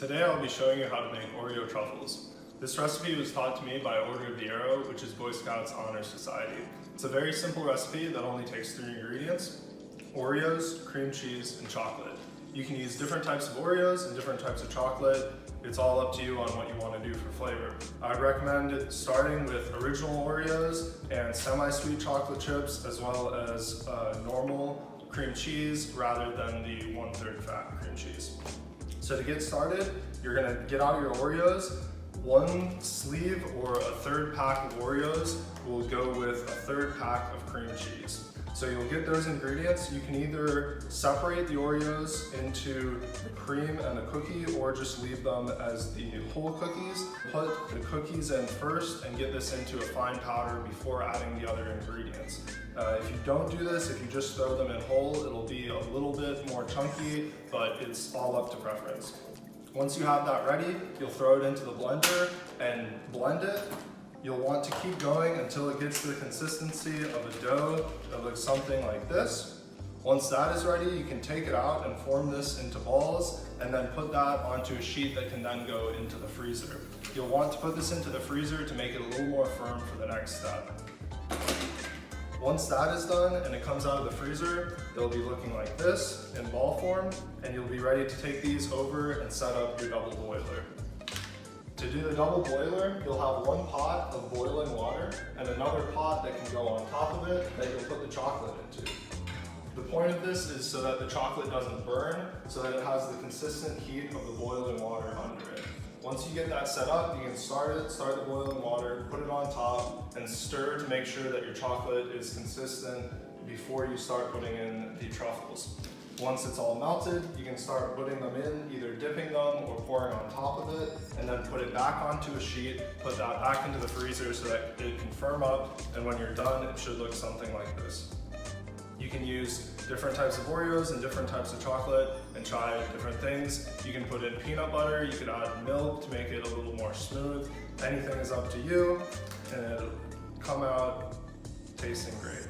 Today I'll be showing you how to make Oreo Truffles. This recipe was taught to me by Oreo, which is Boy Scouts Honor Society. It's a very simple recipe that only takes 3 ingredients: Oreos, cream cheese, and chocolate. You can use different types of Oreos and different types of chocolate. It's all up to you on what you want to do for flavor. I'd recommend starting with original Oreos and semi-sweet chocolate chips, as well as normal cream cheese rather than the 1/3 fat cream cheese. So to get started, you're gonna get out your Oreos. 1 sleeve or a 1/3 pack of Oreos will go with a 1/3 pack of cream cheese. So you'll get those ingredients. You can either separate the Oreos into the cream and the cookie, or just leave them as the whole cookies. Put the cookies in first and get this into a fine powder before adding the other ingredients. If you don't do this, if you just throw them in whole, it'll be a little bit more chunky, but it's all up to preference. Once you have that ready, you'll throw it into the blender and blend it. You'll want to keep going until it gets to the consistency of a dough that looks something like this. Once that is ready, you can take it out and form this into balls, and then put that onto a sheet that can then go into the freezer. You'll want to put this into the freezer to make it a little more firm for the next step. Once that is done and it comes out of the freezer, they'll be looking like this in ball form, and you'll be ready to take these over and set up your double boiler. To do the double boiler, you'll have 1 pot of boiling water and another pot that can go on top of it that you'll put the chocolate into. The point of this is so that the chocolate doesn't burn, so that it has the consistent heat of the boiling water under it. Once you get that set up, you can start the boiling water, put it on top, and stir to make sure that your chocolate is consistent before you start putting in the truffles. Once it's all melted, you can start putting them in, either dipping them or pouring on top of it, and then put it back onto a sheet, put that back into the freezer so that it can firm up, and when you're done, it should look something like this. You can use different types of Oreos and different types of chocolate and try different things. You can put in peanut butter, you could add milk to make it a little more smooth. Anything is up to you, and it'll come out tasting great.